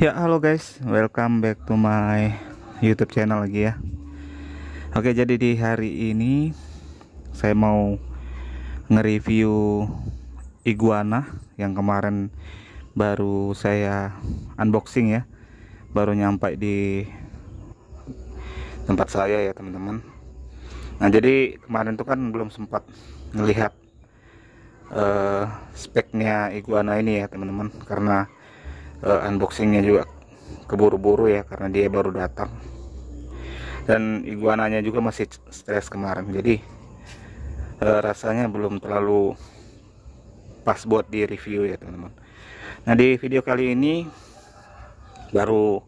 Ya, halo guys, welcome back to my YouTube channel lagi ya. Oke, jadi di hari ini saya mau nge-review iguana yang kemarin baru saya unboxing ya, baru nyampe di tempat saya ya teman-teman. Nah, jadi kemarin tuh kan belum sempat ngelihat speknya iguana ini ya teman-teman, karena unboxingnya juga keburu-buru ya karena dia baru datang, dan iguananya juga masih stres kemarin, jadi rasanya belum terlalu pas buat di review ya teman-teman. Nah, di video kali ini baru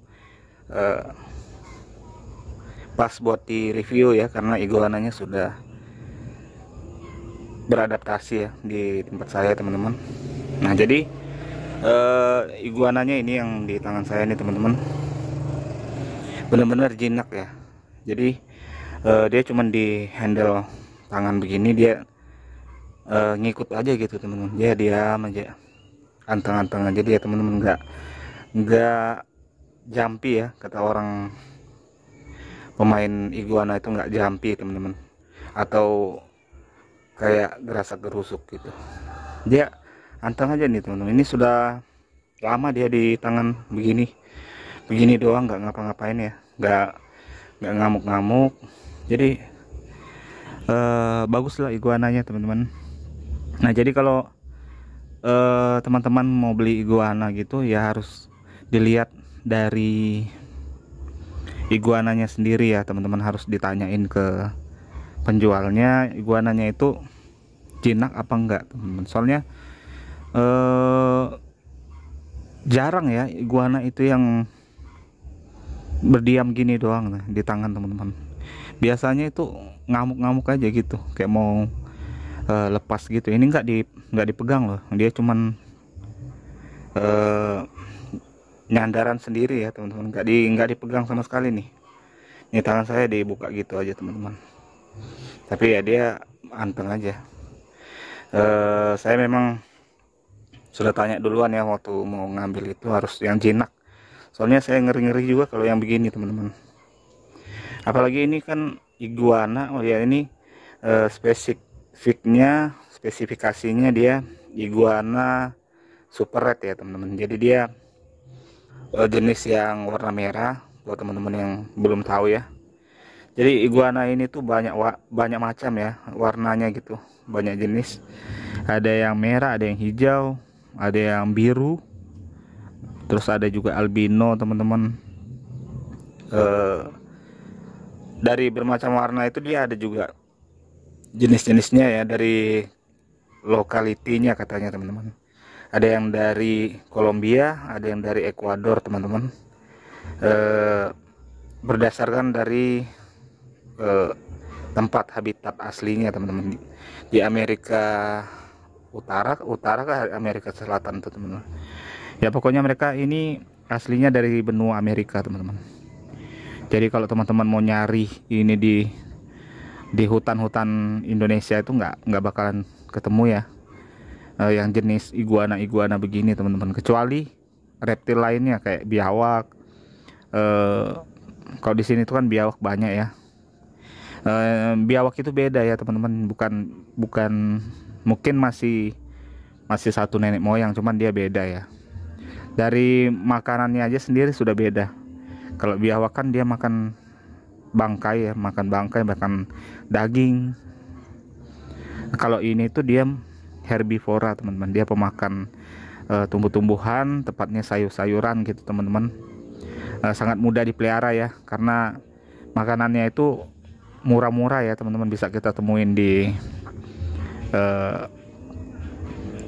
pas buat di review ya, karena iguananya sudah beradaptasi ya di tempat saya teman-teman. Nah, jadi iguananya ini yang di tangan saya ini teman-teman benar-benar jinak ya. Jadi dia cuman di handle tangan begini, dia ngikut aja gitu teman-teman, dia diam aja, anteng-anteng aja dia teman-teman, nggak jumpy ya, kata orang pemain iguana itu nggak jumpy teman-teman, atau kayak gerasa gerusuk gitu. Dia anteng aja nih teman-teman. Ini sudah lama dia di tangan begini doang, nggak ngapa-ngapain ya, nggak ngamuk-ngamuk. Jadi bagus lah iguananya teman-teman. Nah, jadi kalau teman-teman mau beli iguana gitu ya, harus dilihat dari iguananya sendiri ya teman-teman. Harus ditanyain ke penjualnya, iguananya itu jinak apa enggak teman-teman. Soalnya jarang ya iguana itu yang berdiam gini doang di tangan teman-teman. Biasanya itu ngamuk-ngamuk aja gitu, kayak mau lepas gitu. Ini nggak dipegang loh, dia cuman nyandaran sendiri ya teman-teman, nggak dipegang sama sekali nih. Ini tangan saya dibuka gitu aja teman-teman, tapi ya dia anteng aja. Saya memang sudah tanya duluan ya waktu mau ngambil, itu harus yang jinak. Soalnya saya ngeri-ngeri juga kalau yang begini teman-teman. Apalagi ini kan iguana, oh ya ini spesifikasinya dia iguana super red ya teman-teman. Jadi dia jenis yang warna merah, buat teman-teman yang belum tahu ya. Jadi iguana ini tuh banyak macam ya warnanya gitu, banyak jenis. Ada yang merah, ada yang hijau, ada yang biru, terus ada juga albino teman-teman. Dari bermacam warna itu dia ada juga jenis-jenisnya ya, dari lokalitinya katanya teman-teman. Ada yang dari Kolombia, ada yang dari Ekuador teman-teman. Berdasarkan dari tempat habitat aslinya teman-teman, di Amerika utara ke Amerika Selatan tuh teman-teman. Ya pokoknya mereka ini aslinya dari benua Amerika teman-teman. Jadi kalau teman-teman mau nyari ini di hutan-hutan Indonesia itu nggak bakalan ketemu ya yang jenis iguana begini teman-teman, kecuali reptil lainnya kayak biawak. Kalau di sini tuh kan biawak banyak ya. Biawak itu beda ya teman-teman, bukan mungkin masih satu nenek moyang, cuman dia beda ya. Dari makanannya aja sendiri sudah beda. Kalau biawak kan dia makan bangkai ya, makan daging. Kalau ini tuh dia herbivora teman-teman, dia pemakan tumbuh-tumbuhan, tepatnya sayur-sayuran gitu teman-teman. Sangat mudah dipelihara ya, karena makanannya itu murah-murah ya teman-teman, bisa kita temuin di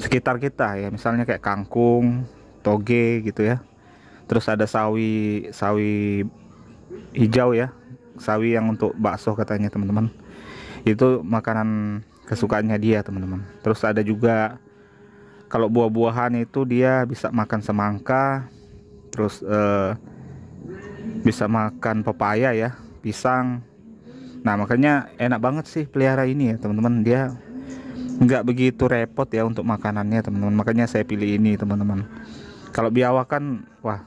sekitar kita ya, misalnya kayak kangkung, toge gitu ya. Terus ada sawi hijau ya, sawi yang untuk bakso katanya teman-teman, itu makanan kesukaannya dia teman-teman. Terus ada juga kalau buah-buahan itu dia bisa makan semangka, terus bisa makan pepaya ya, pisang. Nah, makanya enak banget sih pelihara ini ya teman-teman, dia nggak begitu repot ya untuk makanannya teman-teman, makanya saya pilih ini teman-teman. Kalau biawak kan wah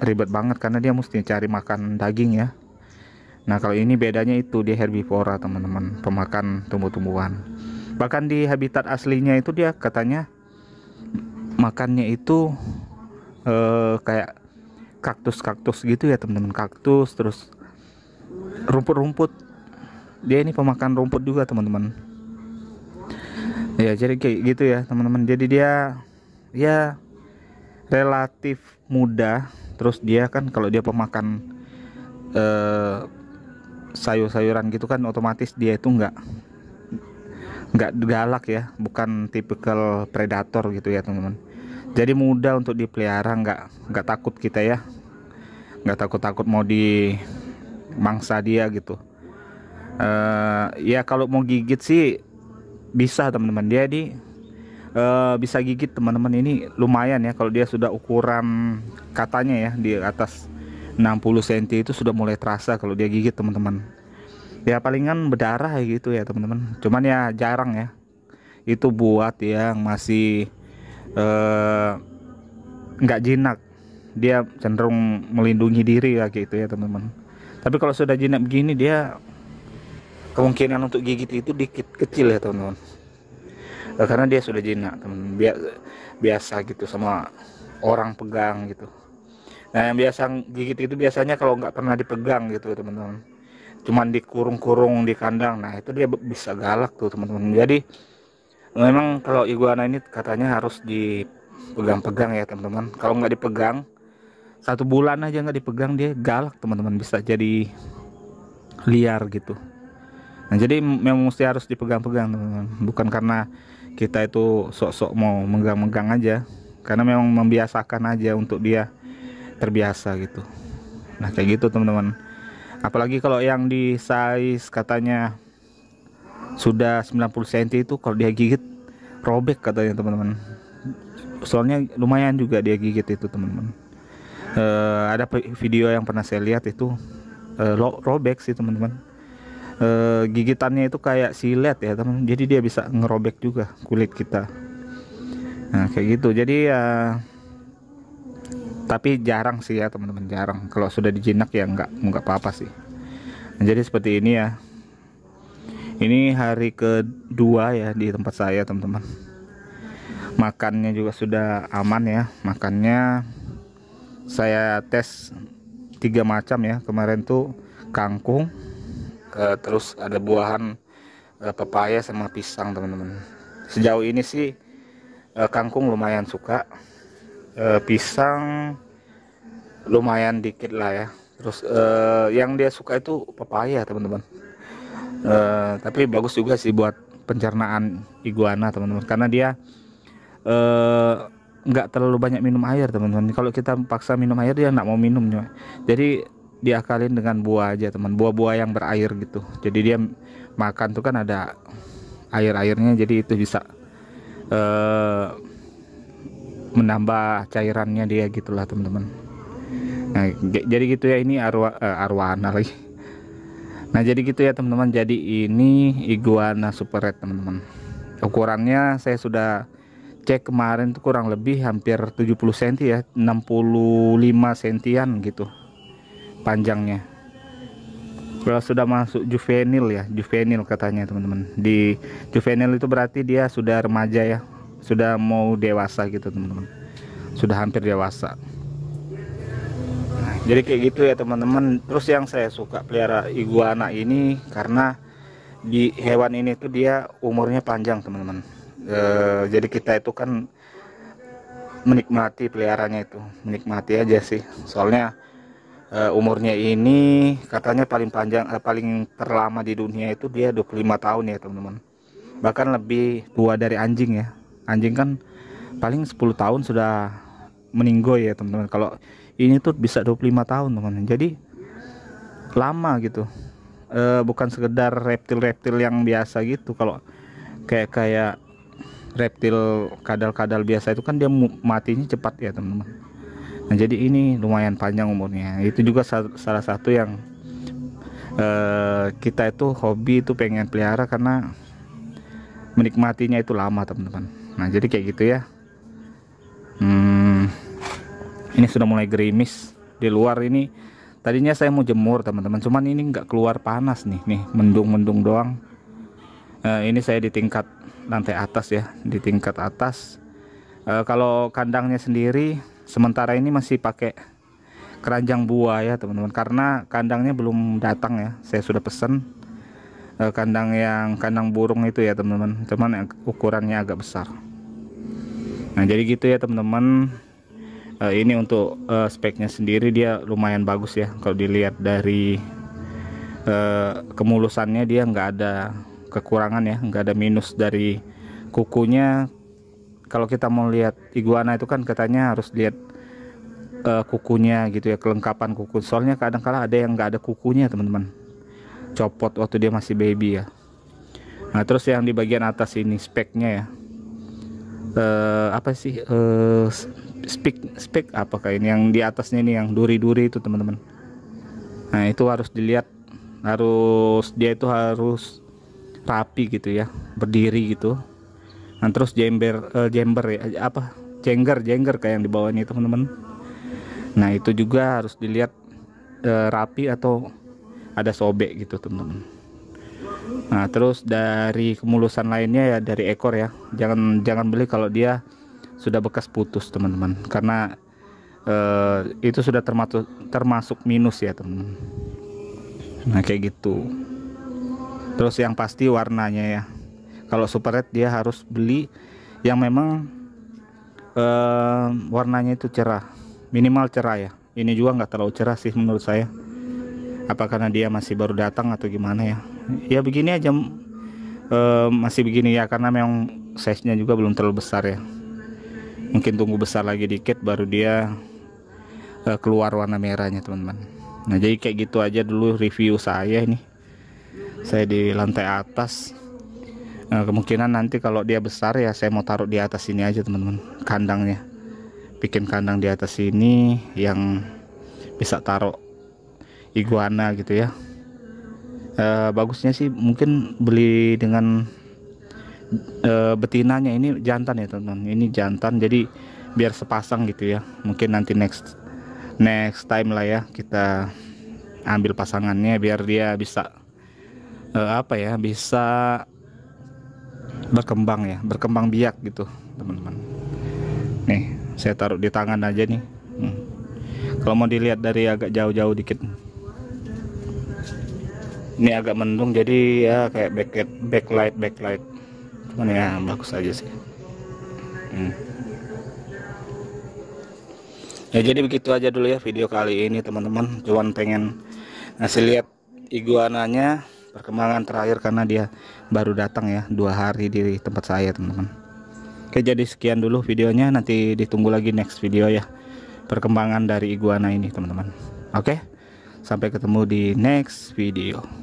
ribet banget karena dia mesti cari makan daging ya. Nah kalau ini bedanya itu dia herbivora teman-teman, pemakan tumbuh-tumbuhan. Bahkan di habitat aslinya itu dia katanya makannya itu kayak kaktus gitu ya teman-teman, kaktus terus rumput-rumput. Dia ini pemakan rumput juga teman-teman. Ya jadi kayak gitu ya teman-teman. Jadi dia ya relatif muda. Terus dia kan kalau dia pemakan sayur-sayuran gitu kan otomatis dia itu nggak galak ya, bukan tipikal predator gitu ya teman-teman. Jadi mudah untuk dipelihara, nggak takut kita ya, nggak takut mau di mangsa dia gitu. Ya kalau mau gigit sih bisa teman-teman, dia bisa gigit teman-teman. Ini lumayan ya kalau dia sudah ukuran katanya ya di atas 60 cm itu sudah mulai terasa kalau dia gigit teman-teman. Ya palingan berdarah gitu ya teman-teman, cuman ya jarang ya, itu buat yang masih nggak jinak, dia cenderung melindungi diri ya gitu ya teman-teman. Tapi kalau sudah jinak begini dia kemungkinan untuk gigit itu dikit kecil ya teman-teman, karena dia sudah jinak teman-teman. Biasa gitu sama orang pegang gitu. Nah yang biasa gigit itu biasanya kalau nggak pernah dipegang gitu teman-teman, cuman dikurung-kurung di kandang, nah itu dia bisa galak tuh teman-teman. Jadi memang kalau iguana ini katanya harus dipegang-pegang ya teman-teman. Kalau nggak dipegang 1 bulan aja nggak dipegang dia galak teman-teman, bisa jadi liar gitu. Nah jadi memang mesti harus dipegang-pegang teman-teman, bukan karena kita itu sok-sok mau megang-megang aja, karena memang membiasakan aja untuk dia terbiasa gitu. Nah kayak gitu teman-teman. Apalagi kalau yang di size katanya sudah 90 cm itu kalau dia gigit robek katanya teman-teman. Soalnya lumayan juga dia gigit itu teman-teman. Ada video yang pernah saya lihat itu robek sih teman-teman. Gigitannya itu kayak silet ya teman, jadi dia bisa ngerobek juga kulit kita. Nah kayak gitu. Jadi tapi jarang sih ya teman-teman, jarang. Kalau sudah dijinak ya nggak apa-apa sih. Nah, jadi seperti ini ya. Ini hari kedua ya di tempat saya teman-teman. Makannya juga sudah aman ya. Makannya saya tes 3 macam ya. Kemarin tuh kangkung, terus ada buahan pepaya sama pisang teman-teman. Sejauh ini sih kangkung lumayan suka, pisang lumayan dikit lah ya. Terus yang dia suka itu pepaya teman-teman. Tapi bagus juga sih buat pencernaan iguana teman-teman, karena dia nggak terlalu banyak minum air teman-teman. Kalau kita paksa minum air dia nggak mau minum, jadi diakalin dengan buah aja teman, buah-buah yang berair gitu. Jadi dia makan tuh kan ada air-airnya, jadi itu bisa menambah cairannya dia gitulah teman-teman. Nah jadi gitu ya, ini arwana lagi. Nah jadi gitu ya teman-teman. Jadi ini iguana super red teman-teman. Ukurannya saya sudah cek kemarin tuh kurang lebih hampir 70 cm ya, 65 cm gitu panjangnya. Kalau sudah masuk juvenil ya, juvenil katanya teman-teman. Di juvenil itu berarti dia sudah remaja ya, sudah mau dewasa gitu teman-teman, sudah hampir dewasa. Jadi kayak gitu ya teman-teman. Terus yang saya suka pelihara iguana ini karena di hewan ini tuh dia umurnya panjang teman-teman. Jadi kita itu kan menikmati peliharanya itu, menikmati aja sih. Soalnya umurnya ini katanya paling panjang, paling terlama di dunia itu dia 25 tahun ya teman-teman. Bahkan lebih tua dari anjing ya. Anjing kan paling 10 tahun sudah meninggoy ya teman-teman. Kalau ini tuh bisa 25 tahun teman-teman. Jadi lama gitu. Bukan sekedar reptil-reptil yang biasa gitu. Kalau kayak reptil kadal-kadal biasa itu kan dia matinya cepat ya teman-teman. Nah jadi ini lumayan panjang umurnya. Itu juga salah satu yang kita itu hobi itu pengen pelihara karena menikmatinya itu lama teman-teman. Nah jadi kayak gitu ya. Ini sudah mulai gerimis di luar ini. Tadinya saya mau jemur teman-teman, cuman ini nggak keluar panas nih, mendung-mendung doang. Ini saya di tingkat lantai atas ya, di tingkat atas. Kalau kandangnya sendiri sementara ini masih pakai keranjang buah ya teman-teman, karena kandangnya belum datang ya. Saya sudah pesan kandang burung itu ya teman-teman, cuman ukurannya agak besar. Nah jadi gitu ya teman-teman. Ini untuk speknya sendiri dia lumayan bagus ya. Kalau dilihat dari kemulusannya, dia nggak ada kekurangan ya, nggak ada minus dari kukunya. Kalau kita mau lihat iguana itu kan katanya harus lihat kukunya gitu ya, kelengkapan kuku. Soalnya kadang-kala ada yang nggak ada kukunya teman-teman, copot waktu dia masih baby ya. Nah terus yang di bagian atas ini speknya ya, apa sih, spek apakah ini yang di atasnya ini yang duri-duri itu teman-teman. Nah itu harus dilihat, dia itu harus rapi gitu ya, berdiri gitu. Nah terus jember ya, apa, jengger kayak yang di bawah ini teman-teman. Nah itu juga harus dilihat rapi atau ada sobek gitu teman-teman. Nah terus dari kemulusan lainnya ya dari ekor ya, jangan beli kalau dia sudah bekas putus teman-teman, karena itu sudah termasuk minus ya teman-teman. Nah kayak gitu. Terus yang pasti warnanya ya, kalau super red dia harus beli yang memang warnanya itu cerah, minimal cerah ya. Ini juga nggak terlalu cerah sih menurut saya. Apa karena dia masih baru datang atau gimana ya? Ya begini aja, masih begini ya, karena memang size nya juga belum terlalu besar ya. Mungkin tunggu besar lagi dikit baru dia keluar warna merahnya teman-teman. Nah jadi kayak gitu aja dulu review saya ini. Saya di lantai atas. Kemungkinan nanti kalau dia besar ya saya mau taruh di atas sini aja teman-teman, kandangnya. Bikin kandang di atas sini yang bisa taruh iguana gitu ya. Bagusnya sih mungkin beli dengan betinanya. Ini jantan ya teman-teman, ini jantan, jadi biar sepasang gitu ya. Mungkin nanti next time lah ya kita ambil pasangannya biar dia bisa apa ya, bisa berkembang biak gitu teman-teman. Nih saya taruh di tangan aja nih. Kalau mau dilihat dari agak jauh-jauh dikit, ini agak mendung jadi ya kayak backlight. Cuman ya bagus aja sih. Ya jadi begitu aja dulu ya video kali ini teman-teman. Cuman pengen ngasih lihat iguananya perkembangan terakhir, karena dia baru datang ya 2 hari di tempat saya teman-teman. Oke jadi sekian dulu videonya, nanti ditunggu lagi next video ya perkembangan dari iguana ini teman-teman. Oke, sampai ketemu di next video.